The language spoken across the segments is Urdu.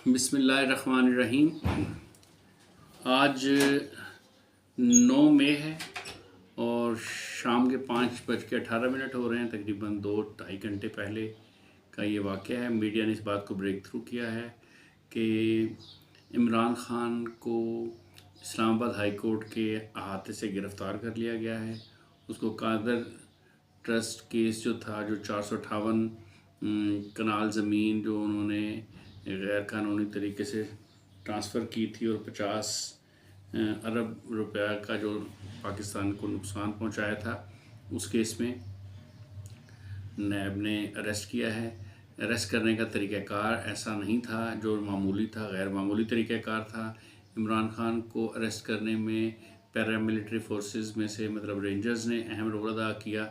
بسم اللہ الرحمن الرحیم۔ آج 9 مئی ہے اور شام کے 5:18 ہو رہے ہیں۔ تقریباً 2-2.5 گھنٹے پہلے کا یہ واقعہ ہے۔ میڈیا نے اس بات کو بریک تھرو کیا ہے کہ عمران خان کو اسلام آباد ہائی کورٹ کے احاطے سے گرفتار کر لیا گیا ہے۔ اس کو قادر ٹرسٹ کیس جو تھا، جو 458 کنال زمین جو انہوں نے غیر قانونی طریقے سے ٹرانسفر کی تھی اور 50 ارب روپے کا جو پاکستان کو نقصان پہنچایا تھا، اس کیس میں نیب نے اریسٹ کیا ہے۔ اریسٹ کرنے کا طریقہ کار ایسا نہیں تھا جو معمولی تھا، غیر معمولی طریقہ کار تھا۔ عمران خان کو اریسٹ کرنے میں پیراملٹری فورسز میں سے رینجرز نے اہم رول ادا کیا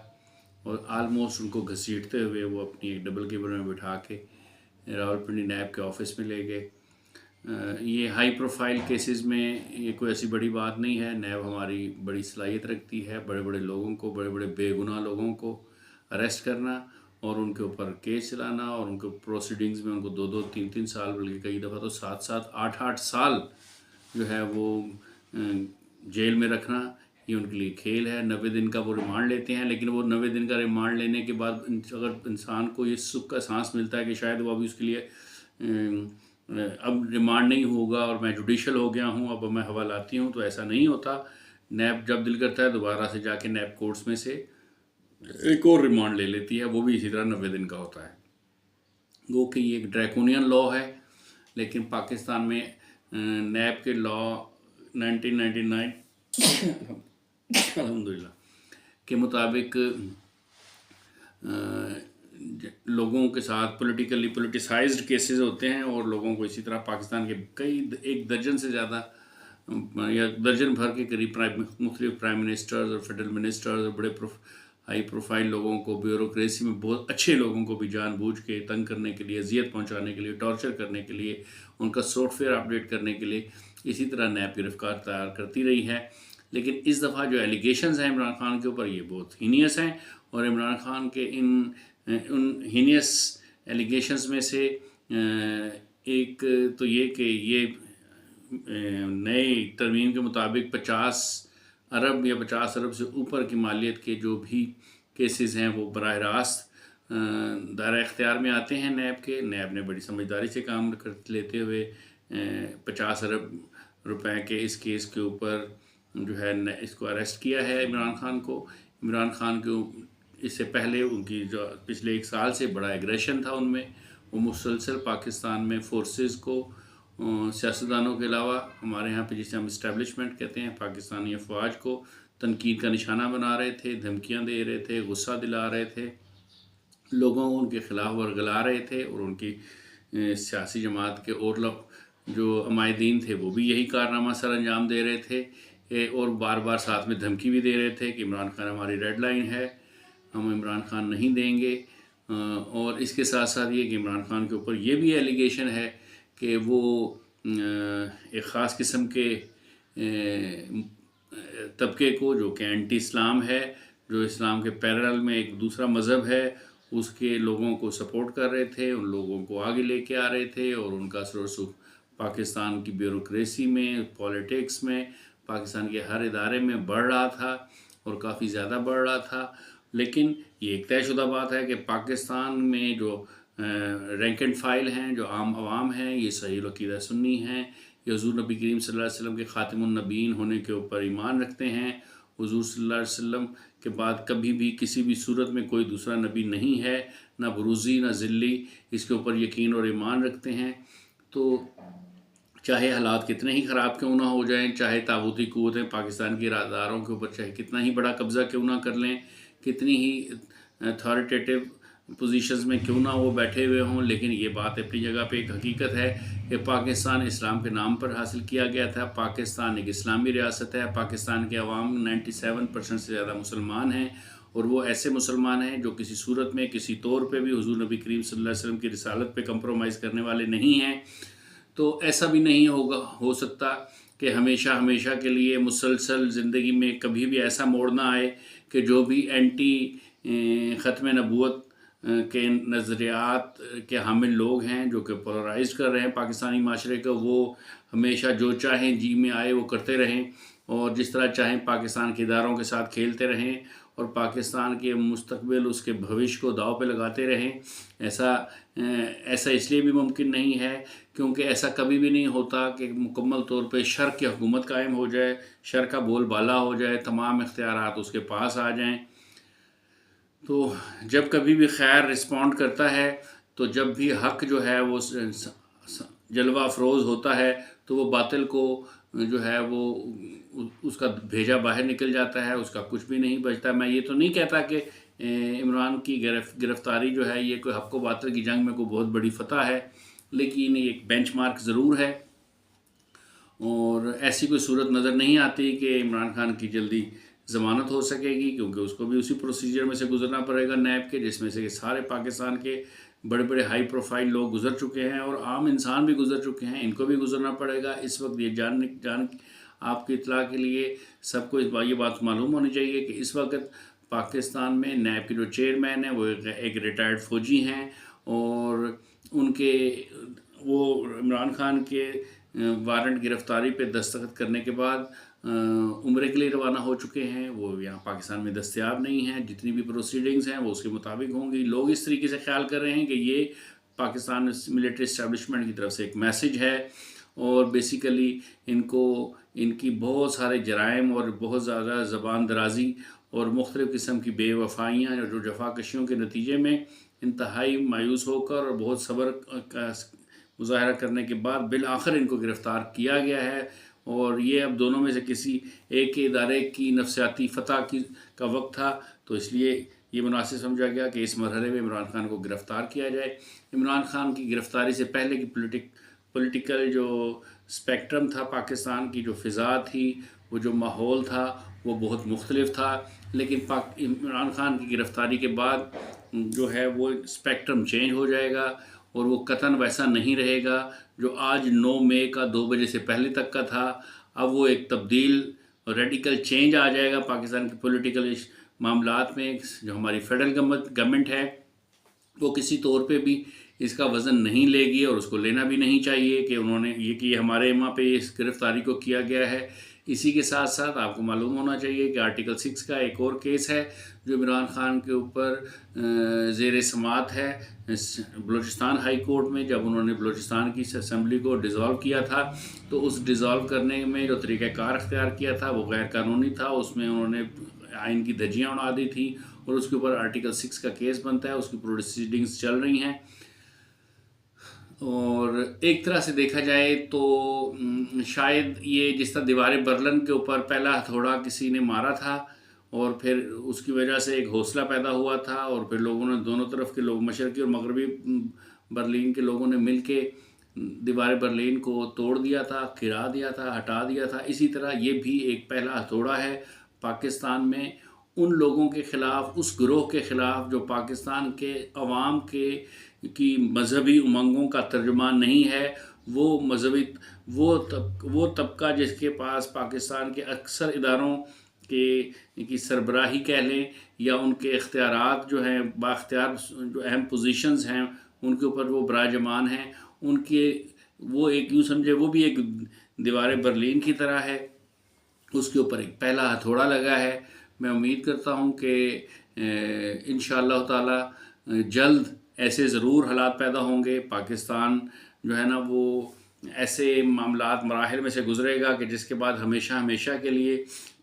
اور آلموسٹ ان کو گھسیٹتے ہوئے وہ اپنی ایک ڈبل کیبل میں بٹھا کے راولپنڈی نیب کے آفس میں لے گئے۔ یہ ہائی پروفائل کیسز میں یہ کوئی ایسی بڑی بات نہیں ہے۔ نیب ہماری بڑی صلاحیت رکھتی ہے بڑے بڑے لوگوں کو، بڑے بڑے بے گناہ لوگوں کو اریسٹ کرنا اور ان کے اوپر کیس چلانا اور ان کے پروسیڈنگز میں ان کو 2-2 3-3 سال، بلکہ کئی دفعہ تو 7-7 8-8 سال جو ہے وہ جیل میں رکھنا، یہ ان کے لیے کھیل ہے۔ 90 دن کا وہ ریمانڈ لیتے ہیں، لیکن وہ 90 دن کا ریمانڈ لینے کے بعد اگر انسان کو یہ سکھ کا سانس ملتا ہے کہ شاید وہ ابھی اس کے لیے اب ریمانڈ نہیں ہوگا اور میں جوڈیشل ہو گیا ہوں، اب میں حوالاتی ہوں، تو ایسا نہیں ہوتا۔ نیب جب دل کرتا ہے دوبارہ سے جا کے نیب کورٹس میں سے ایک اور ریمانڈ لے لیتی ہے، وہ بھی اسی طرح 90 دن کا ہوتا ہے۔ وہ کہ یہ ایک ڈریکونین لا ہے، لیکن پاکستان میں نیب کے لا 1999 الحمدللہ کے مطابق لوگوں کے ساتھ پولیٹیسائزڈ کیسز ہوتے ہیں اور لوگوں کو اسی طرح پاکستان کے ایک درجن سے زیادہ یا درجن بھر کے قریب مختلف پرائم منسٹرز اور فیڈرل منسٹرز اور بڑے ہائی پروفائل لوگوں کو، بیوروکریسی میں بہت اچھے لوگوں کو بھی جان بوجھ کے تنگ کرنے کے لیے، اذیت پہنچانے کے لیے، ٹارچر کرنے کے لیے، ان کا سافٹ ویئر اپڈیٹ کرنے کے لیے اسی طرح نیب کی رفتار تیار کرتی رہی ہے۔ لیکن اس دفعہ جو ایلیگیشنز ہیں عمران خان کے اوپر، یہ بہت ہینیس ہیں اور عمران خان کے ان ہینیس ایلیگیشنز میں سے ایک تو یہ کہ یہ نئے ترمیم کے مطابق 50 ارب یا 50 ارب سے اوپر کی مالیت کے جو بھی کیسز ہیں وہ براہ راست دائرہ اختیار میں آتے ہیں نیب کے۔ نیب نے بڑی سمجھداری سے کام لیتے ہوئے 50 ارب روپے کے اس کیس کے اوپر جو ہے اس کو اریسٹ کیا ہے عمران خان کو۔ عمران خان کو اس سے پہلے ان کی جو پچھلے 1 سال سے بڑا ایگریشن تھا ان میں، وہ مسلسل پاکستان میں فورسز کو، سیاستدانوں کے علاوہ ہمارے یہاں پہ جسے ہم اسٹیبلشمنٹ کہتے ہیں، پاکستانی افواج کو تنقید کا نشانہ بنا رہے تھے، دھمکیاں دے رہے تھے، غصہ دلا رہے تھے، لوگوں کو ان کے خلاف ورگلا رہے تھے اور ان کی سیاسی جماعت کے اور جو عمائدین تھے وہ بھی یہی کارنامہ سر انجام دے رہے تھے اور بار بار ساتھ میں دھمکی بھی دے رہے تھے کہ عمران خان ہماری ریڈ لائن ہے، ہم عمران خان نہیں دیں گے۔ اور اس کے ساتھ ساتھ یہ کہ عمران خان کے اوپر یہ بھی ایلیگیشن ہے کہ وہ ایک خاص قسم کے طبقے کو جو کہ اینٹی اسلام ہے، جو اسلام کے پیرل میں ایک دوسرا مذہب ہے، اس کے لوگوں کو سپورٹ کر رہے تھے، ان لوگوں کو آگے لے کے آ رہے تھے اور ان کا اثر و رسوخ پاکستان کی بیوروکریسی میں، پولیٹکس میں، پاکستان کے ہر ادارے میں بڑھ رہا تھا اور کافی زیادہ بڑھ رہا تھا۔ لیکن یہ ایک طے شدہ بات ہے کہ پاکستان میں جو رینک اینڈ فائل ہیں، جو عام عوام ہیں، یہ صحیح العقیدہ سنی ہیں، یہ حضور نبی کریم صلی اللہ علیہ وسلم کے خاتم النبیین ہونے کے اوپر ایمان رکھتے ہیں۔ حضور صلی اللہ علیہ وسلم کے بعد کبھی بھی کسی بھی صورت میں کوئی دوسرا نبی نہیں ہے، نہ بروزی نہ ذلی، اس کے اوپر یقین اور ایمان رکھتے ہیں۔ تو چاہے حالات کتنے ہی خراب کیوں نہ ہو جائیں، چاہے طاغوتی قوتیں پاکستان کی اداروں کے اوپر چاہے کتنا ہی بڑا قبضہ کیوں نہ کر لیں، کتنی ہی اتھارٹیٹیو پوزیشنز میں کیوں نہ وہ بیٹھے ہوئے ہوں، لیکن یہ بات اپنی جگہ پہ ایک حقیقت ہے کہ پاکستان اسلام کے نام پر حاصل کیا گیا تھا۔ پاکستان ایک اسلامی ریاست ہے، پاکستان کے عوام 97% سے زیادہ مسلمان ہیں اور وہ ایسے مسلمان ہیں جو کسی صورت میں کسی طور پہ بھی حضور نبی کریم صلی اللہ علیہ وسلم کی رسالت پہ کمپرومائز کرنے والے نہیں ہیں۔ تو ایسا بھی نہیں ہو سکتا کہ ہمیشہ کے لیے مسلسل زندگی میں کبھی بھی ایسا موڑ نہ آئے کہ جو بھی اینٹی ختم نبوت کے نظریات کے حامل لوگ ہیں جو کہ پولرائز کر رہے ہیں پاکستانی معاشرے کو، وہ ہمیشہ جو چاہیں جی میں آئے وہ کرتے رہیں اور جس طرح چاہیں پاکستان کے اداروں کے ساتھ کھیلتے رہیں اور پاکستان کے مستقبل، اس کے بھوش کو داؤ پہ لگاتے رہیں۔ ایسا اس لیے بھی ممکن نہیں ہے کیونکہ ایسا کبھی بھی نہیں ہوتا کہ مکمل طور پہ شر کی حکومت قائم ہو جائے، شر کا بول بالا ہو جائے، تمام اختیارات اس کے پاس آ جائیں۔ تو جب کبھی بھی خیر رسپونڈ کرتا ہے، تو جب بھی حق جو ہے وہ جلوہ افروز ہوتا ہے تو وہ باطل کو جو ہے وہ اس کا بھیجا باہر نکل جاتا ہے، اس کا کچھ بھی نہیں بچتا۔ میں یہ تو نہیں کہتا کہ عمران کی گرفتاری جو ہے یہ کوئی حق و باطل کی جنگ میں کوئی بہت بڑی فتح ہے، لیکن ایک بینچ مارک ضرور ہے اور ایسی کوئی صورت نظر نہیں آتی کہ عمران خان کی جلدی ضمانت ہو سکے گی، کیونکہ اس کو بھی اسی پروسیجر میں سے گزرنا پڑے گا نیب کے، جس میں سے کہ سارے پاکستان کے بڑے بڑے ہائی پروفائل لوگ گزر چکے ہیں اور عام انسان بھی گزر چکے ہیں، ان کو بھی گزرنا پڑے گا۔ اس وقت یہ جان آپ کی اطلاع کے لیے سب کو یہ بات معلوم ہونی چاہیے کہ اس وقت پاکستان میں نیب کے جو چیئرمین ہیں وہ ایک ریٹائرڈ فوجی ہیں اور وہ عمران خان کے وارنٹ گرفتاری پہ دستخط کرنے کے بعد عمرے کے لیے روانہ ہو چکے ہیں۔ وہ یہاں پاکستان میں دستیاب نہیں ہیں، جتنی بھی پروسیڈنگز ہیں وہ اس کے مطابق ہوں گی۔ لوگ اس طریقے سے خیال کر رہے ہیں کہ یہ پاکستان ملٹری اسٹیبلشمنٹ کی طرف سے ایک میسج ہے اور بیسیکلی ان کی بہت سارے جرائم اور بہت زیادہ زبان درازی اور مختلف قسم کی بے وفائیاں جو جفاکشیوں کے نتیجے میں انتہائی مایوس ہو کر اور بہت صبر کا مظاہرہ کرنے کے بعد بالآخر ان کو گرفتار کیا گیا ہے، اور یہ اب دونوں میں سے کسی ایک کے ادارے کی نفسیاتی فتح کا وقت تھا، تو اس لیے یہ مناسب سمجھا گیا کہ اس مرحلے میں عمران خان کو گرفتار کیا جائے۔ عمران خان کی گرفتاری سے پہلے کی پولیٹیکل جو اسپیکٹرم تھا، پاکستان کی جو فضا تھی، وہ جو ماحول تھا وہ بہت مختلف تھا، لیکن عمران خان کی گرفتاری کے بعد جو ہے وہ اسپیکٹرم چینج ہو جائے گا اور وہ قطعاً ویسا نہیں رہے گا جو آج 9 مئی کا 2 بجے سے پہلے تک کا تھا۔ اب وہ ایک تبدیل ریڈیکل چینج آ جائے گا پاکستان کے پولیٹیکل معاملات میں۔ جو ہماری فیڈرل گورنمنٹ ہے وہ کسی طور پہ بھی اس کا وزن نہیں لے گی اور اس کو لینا بھی نہیں چاہیے کہ انہوں نے یہ ہمارے وہاں پہ اس گرفتاری کو کیا گیا ہے۔ اسی کے ساتھ ساتھ آپ کو معلوم ہونا چاہیے کہ آرٹیکل 6 کا ایک اور کیس ہے جو عمران خان کے اوپر زیر سماعت ہے بلوچستان ہائی کورٹ میں۔ جب انہوں نے بلوچستان کی اسمبلی کو ڈیزالو کیا تھا تو اس ڈیزالو کرنے میں جو طریقہ کار اختیار کیا تھا وہ غیر قانونی تھا، اس میں انہوں نے آئین کی دھجیاں اڑا دی تھیں اور اس کے اوپر آرٹیکل 6 کا کیس بنتا ہے، اس کی پروسیڈنگز چل رہی ہیں۔ اور ایک طرح سے دیکھا جائے تو شاید یہ جس طرح دیوار برلن کے اوپر پہلا ہتھوڑا کسی نے مارا تھا اور پھر اس کی وجہ سے ایک حوصلہ پیدا ہوا تھا اور پھر لوگوں نے دونوں طرف کے لوگ، مشرقی اور مغربی برلین کے لوگوں نے مل کے دیوار برلین کو توڑ دیا تھا، گرا دیا تھا، ہٹا دیا تھا۔ اسی طرح یہ بھی ایک پہلا ہتھوڑا ہے پاکستان میں ان لوگوں کے خلاف، اس گروہ کے خلاف جو پاکستان کے عوام کی مذہبی امنگوں کا ترجمان نہیں ہے۔ وہ طبقہ جس کے پاس پاکستان کے اکثر اداروں کی سربراہی کہہ لیں یا ان کے اختیارات جو ہیں، بااختیار جو اہم پوزیشنز ہیں ان کے اوپر وہ براجمان ہیں، وہ ایک یوں سمجھے وہ بھی ایک دیوار برلین کی طرح ہے، اس کے اوپر ایک پہلا ہتھوڑا لگا ہے۔ میں امید کرتا ہوں کہ انشاءاللہ تعالی جلد ایسے ضرور حالات پیدا ہوں گے، پاکستان جو ہے نا وہ ایسے معاملات مراحل میں سے گزرے گا کہ جس کے بعد ہمیشہ کے لیے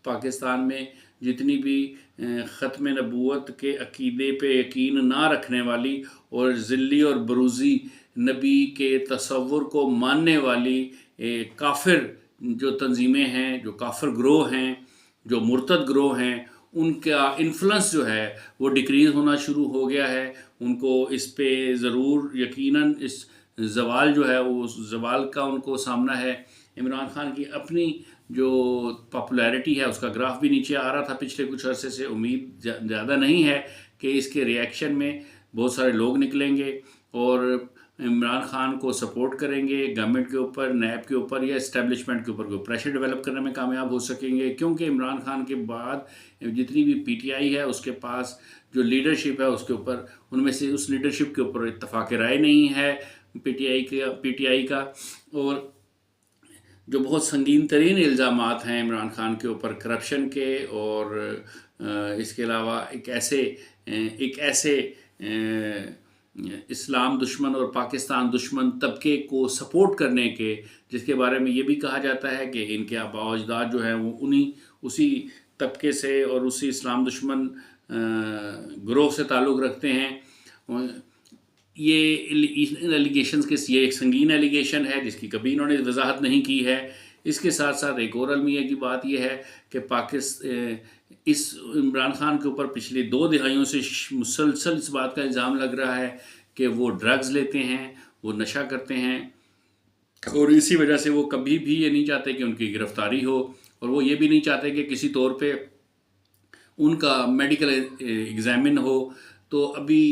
پاکستان میں جتنی بھی ختم نبوت کے عقیدے پہ یقین نہ رکھنے والی اور ذلی اور بروزی نبی کے تصور کو ماننے والی کافر جو تنظیمیں ہیں، جو کافر گروہ ہیں، جو مرتد گروہ ہیں، ان کا انفلوئنس جو ہے وہ ڈکریز ہونا شروع ہو گیا ہے۔ ان کو اس پہ ضرور یقیناً اس زوال جو ہے وہ زوال کا ان کو سامنا ہے۔ عمران خان کی اپنی جو پاپولیرٹی ہے اس کا گراف بھی نیچے آ رہا تھا پچھلے کچھ عرصے سے، امید زیادہ نہیں ہے کہ اس کے ریئیکشن میں بہت سارے لوگ نکلیں گے اور عمران خان کو سپورٹ کریں گے، گورنمنٹ کے اوپر، نیب کے اوپر یا اسٹیبلشمنٹ کے اوپر کوئی پریشر ڈیولپ کرنے میں کامیاب ہو سکیں گے، کیونکہ عمران خان کے بعد جتنی بھی پی ٹی آئی ہے اس کے پاس جو لیڈرشپ ہے اس کے اوپر، ان میں سے اس لیڈرشپ کے اوپر اتفاق رائے نہیں ہے پی ٹی آئی کا، اور جو بہت سنگین ترین الزامات ہیں عمران خان کے اوپر کرپشن کے، اور اس کے علاوہ ایک ایسے اسلام دشمن اور پاکستان دشمن طبقے کو سپورٹ کرنے کے، جس کے بارے میں یہ بھی کہا جاتا ہے کہ ان کے آباء و اجداد جو ہیں وہ اسی طبقے سے اور اسی اسلام دشمن گروہ سے تعلق رکھتے ہیں۔ یہ ایلیگیشنز کے یہ ایک سنگین ایلیگیشن ہے جس کی کبھی انہوں نے وضاحت نہیں کی ہے۔ اس کے ساتھ ساتھ ایک اور المیہ کی بات یہ ہے کہ اس عمران خان کے اوپر پچھلی 2 دہائیوں سے مسلسل اس بات کا الزام لگ رہا ہے کہ وہ ڈرگز لیتے ہیں، وہ نشہ کرتے ہیں، اور اسی وجہ سے وہ کبھی بھی یہ نہیں چاہتے کہ ان کی گرفتاری ہو، اور وہ یہ بھی نہیں چاہتے کہ کسی طور پہ ان کا میڈیکل ایگزامن ہو۔ تو ابھی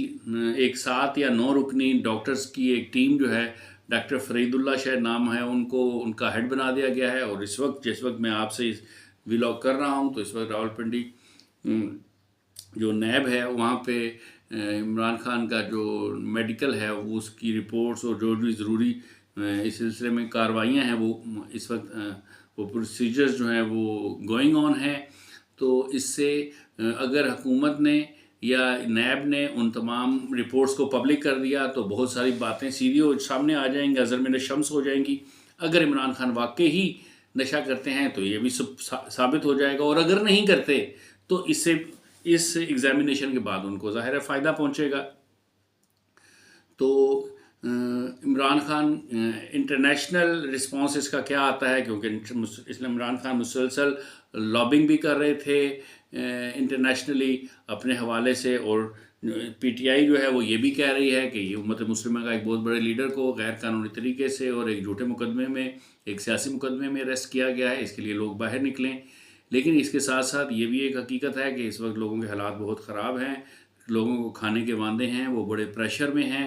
ایک 7 یا 9 رکنی ڈاکٹرز کی ایک ٹیم جو ہے، ڈاکٹر فرید اللہ شاید نام ہے، ان کا ہیڈ بنا دیا گیا ہے، اور جس وقت میں آپ سے ولاگ کر رہا ہوں تو اس وقت راولپنڈی جو نیب ہے وہاں پہ عمران خان کا جو میڈیکل ہے وہ اس کی رپورٹس اور جو بھی ضروری اس سلسلے میں کارروائیاں ہیں وہ اس وقت وہ پروسیجرز جو ہیں وہ گوئنگ آن ہیں۔ تو اس سے اگر حکومت نے یا نیب نے ان تمام رپورٹس کو پبلک کر دیا تو بہت ساری باتیں سیدھی سامنے آ جائیں گی، ازر من شمس ہو جائیں گی۔ اگر عمران خان واقعی ہی نشہ کرتے ہیں تو یہ بھی سب ثابت ہو جائے گا، اور اگر نہیں کرتے تو اس ایگزامینیشن کے بعد ان کو ظاہر ہے فائدہ پہنچے گا۔ تو عمران خان انٹرنیشنل رسپانس اس کا کیا آتا ہے، کیونکہ عمران خان مسلسل لابنگ بھی کر رہے تھے انٹرنیشنلی اپنے حوالے سے، اور پی ٹی آئی جو ہے وہ یہ بھی کہہ رہی ہے کہ یہ امت مسلمہ کا ایک بہت بڑے لیڈر کو غیر قانونی طریقے سے اور ایک جھوٹے مقدمے میں، ایک سیاسی مقدمے میں اریسٹ کیا گیا ہے، اس کے لیے لوگ باہر نکلیں۔ لیکن اس کے ساتھ ساتھ یہ بھی ایک حقیقت ہے کہ اس وقت لوگوں کے حالات بہت خراب ہیں، لوگوں کو کھانے کے وعدے ہیں، وہ بڑے پریشر میں ہیں،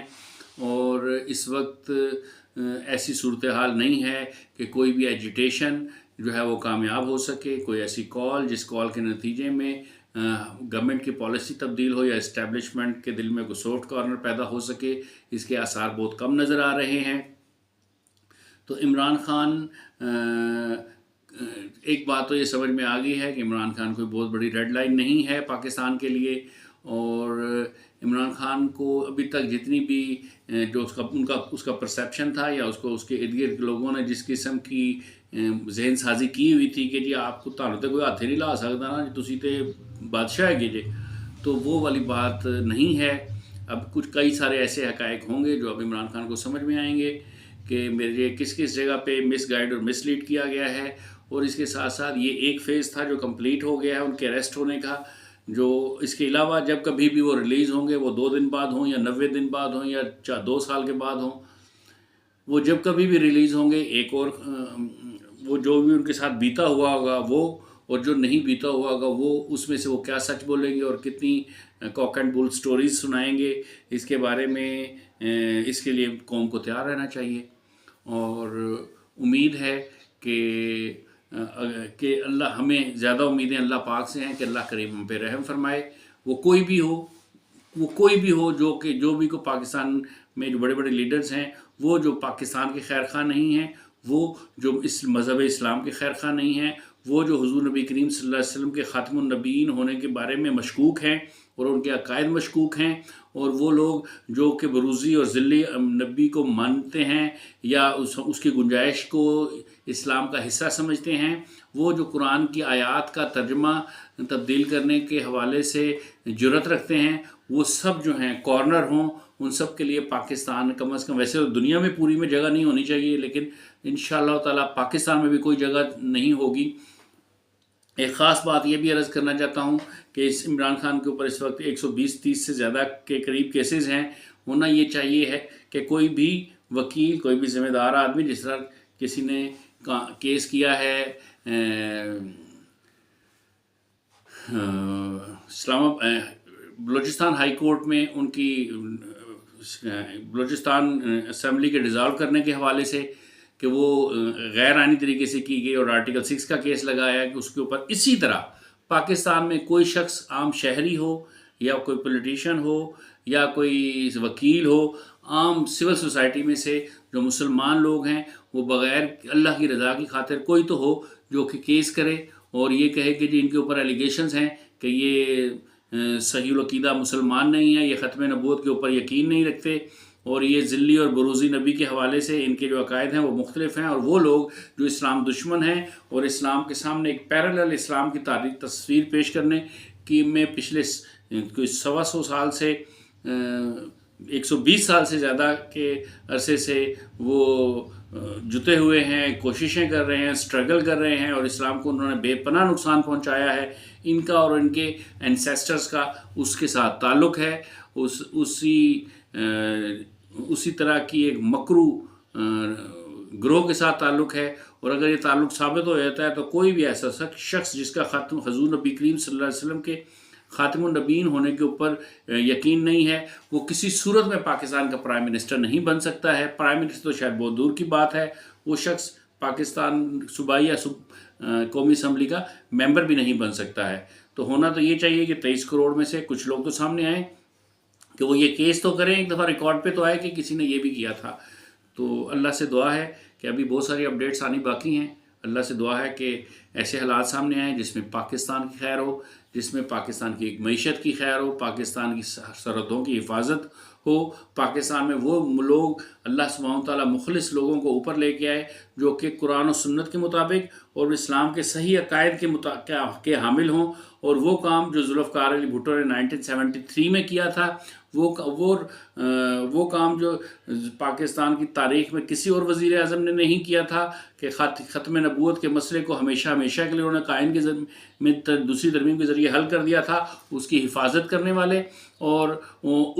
اور اس وقت ایسی صورتحال نہیں ہے کہ کوئی بھی ایجیٹیشن جو ہے وہ کامیاب ہو سکے، کوئی ایسی کال جس کال کے نتیجے میں گورنمنٹ کی پالیسی تبدیل ہو یا اسٹیبلشمنٹ کے دل میں کوئی سافٹ کارنر پیدا ہو سکے۔ اس کے آثار بہت کم نظر آ رہے ہیں۔ تو عمران خان ایک بات تو یہ سمجھ میں آ گئی ہے کہ عمران خان کوئی بہت بڑی ریڈ لائن نہیں ہے پاکستان کے لیے، اور عمران خان کو ابھی تک جتنی بھی جو اس کا پرسیپشن تھا یا اس کے ارد گرد لوگوں نے جس قسم کی ذہن سازی کی ہوئی تھی کہ جی آپ کو تانوں تے کوئی ہاتھ نہیں لا سکتا نا، تسی تے بادشاہ ہے جی، تو وہ والی بات نہیں ہے۔ اب کئی سارے ایسے حقائق ہوں گے جو اب عمران خان کو سمجھ میں آئیں گے کہ میرے کس جگہ پہ مس گائیڈ اور مس لیڈ کیا گیا ہے، اور اس کے ساتھ ساتھ یہ ایک فیز تھا جو کمپلیٹ ہو گیا ہے ان کے اریسٹ ہونے کا۔ جو اس کے علاوہ جب کبھی بھی وہ ریلیز ہوں گے، وہ 2 دن بعد ہوں یا 90 دن بعد ہوں یا 2 سال کے بعد ہوں، وہ جب کبھی بھی ریلیز ہوں گے ایک اور وہ جو بھی ان کے ساتھ بیتا ہوا ہوگا وہ، اور جو نہیں بیتا ہوا ہوگا وہ، اس میں سے وہ کیا سچ بولیں گے اور کتنی کاک اینڈ بول سٹوریز سنائیں گے، اس کے بارے میں اس کے لیے قوم کو تیار رہنا چاہیے۔ اور امید ہے کہ اللہ، ہمیں زیادہ امیدیں اللہ پاک سے ہیں کہ اللہ کریم ہم پہ رحم فرمائے۔ وہ کوئی بھی ہو جو بھی پاکستان میں جو بڑے بڑے لیڈرز ہیں، وہ جو پاکستان کے خیر خواہ نہیں ہیں، وہ جو اس مذہب اسلام کے خیر خواہ نہیں ہیں، وہ جو حضور نبی کریم صلی اللہ علیہ وسلم کے خاتم النبیین ہونے کے بارے میں مشکوک ہیں اور ان کے عقائد مشکوک ہیں، اور وہ لوگ جو کہ بروزی اور ذلی نبی کو مانتے ہیں یا اس کی گنجائش کو اسلام کا حصہ سمجھتے ہیں، وہ جو قرآن کی آیات کا ترجمہ تبدیل کرنے کے حوالے سے جرأت رکھتے ہیں، وہ سب جو ہیں کارنر ہوں۔ ان سب کے لیے پاکستان کم از کم، ویسے تو دنیا میں پوری میں جگہ نہیں ہونی چاہیے، لیکن انشاءاللہ تعالیٰ پاکستان میں بھی کوئی جگہ نہیں ہوگی۔ ایک خاص بات یہ بھی عرض کرنا چاہتا ہوں کہ اس عمران خان کے اوپر اس وقت 120-130 سے زیادہ کے قریب کیسز ہیں۔ ہونا یہ چاہیے ہے کہ کوئی بھی وکیل، کوئی بھی ذمہ دار آدمی، جس طرح کسی نے کیس کیا ہے بلوچستان ہائی کورٹ میں، ان کی بلوچستان اسمبلی کے ڈیزالو کرنے کے حوالے سے کہ وہ غیر آئینی طریقے سے کی گئی، اور آرٹیکل 6 کا کیس لگایا کہ اس کے اوپر اسی طرح پاکستان میں کوئی شخص عام شہری ہو یا کوئی پولیٹیشین ہو یا کوئی وکیل ہو، عام سول سوسائٹی میں سے جو مسلمان لوگ ہیں، وہ بغیر اللہ کی رضا کی خاطر کوئی تو ہو جو کہ کیس کرے اور یہ کہے کہ جی ان کے اوپر ایلیگیشنز ہیں کہ یہ صحیح العقیدہ مسلمان نہیں ہیں، یہ ختم نبوت کے اوپر یقین نہیں رکھتے، اور یہ ذلی اور بروزی نبی کے حوالے سے ان کے جو عقائد ہیں وہ مختلف ہیں، اور وہ لوگ جو اسلام دشمن ہیں اور اسلام کے سامنے ایک پیرالل اسلام کی تاریخ تصویر پیش کرنے کی میں پچھلے کوئی 125 سال سے 120 سال سے زیادہ کے عرصے سے وہ جتے ہوئے ہیں، کوششیں کر رہے ہیں، سٹرگل کر رہے ہیں، اور اسلام کو انہوں نے بے پناہ نقصان پہنچایا ہے۔ ان کا اور ان کے اینسیسٹرز کا اس کے ساتھ تعلق ہے، اسی طرح کی ایک مکرو گروہ کے ساتھ تعلق ہے، اور اگر یہ تعلق ثابت ہو جاتا ہے تو کوئی بھی ایسا شخص جس کا حضور نبی کریم صلی اللہ علیہ وسلم کے خاتم النبیین ہونے کے اوپر یقین نہیں ہے، وہ کسی صورت میں پاکستان کا پرائم منسٹر نہیں بن سکتا ہے۔ پرائم منسٹر تو شاید بہت دور کی بات ہے، وہ شخص پاکستان صوبائی یا قومی اسمبلی کا ممبر بھی نہیں بن سکتا ہے۔ تو ہونا تو یہ چاہیے کہ 23 کروڑ میں سے کچھ لوگ تو سامنے آئیں کہ وہ یہ کیس تو کریں، ایک دفعہ ریکارڈ پہ تو آئے کہ کسی نے یہ بھی کیا تھا۔ تو اللہ سے دعا ہے کہ ابھی بہت ساری اپڈیٹس آنی باقی ہیں، اللہ سے دعا ہے کہ ایسے حالات سامنے آئیں جس میں پاکستان کی خیر ہو، جس میں پاکستان کی ایک معیشت کی خیر ہو، پاکستان کی سرحدوں کی حفاظت ہو، پاکستان میں وہ لوگ اللہ سبحانہ وتعالیٰ مخلص لوگوں کو اوپر لے کے آئے جو کہ قرآن و سنت کے مطابق اور اسلام کے صحیح عقائد کے حامل ہوں، اور وہ کام جو ذوالفقار علی بھٹو نے 1973 میں کیا تھا، وہ کام جو پاکستان کی تاریخ میں کسی اور وزیر اعظم نے نہیں کیا تھا کہ ختم نبوت کے مسئلے کو ہمیشہ کے لیے انہوں نے قائم میں دوسری ترمیم کے ذریعے حل کر دیا تھا، اس کی حفاظت کرنے والے اور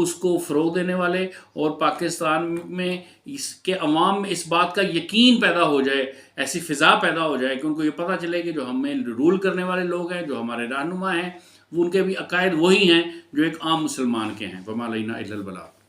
اس کو فروغ دینے والے، اور پاکستان میں اس کے عوام میں اس بات کا یقین پیدا ہو جائے، ایسی فضا پیدا ہو جائے کہ ان کو یہ پتہ چلے کہ جو ہمیں رول کرنے والے لوگ ہیں، جو ہمارے رہنما ہیں، وہ ان کے بھی عقائد وہی ہیں جو ایک عام مسلمان کے ہیں۔ وما علینا الا البلاغ۔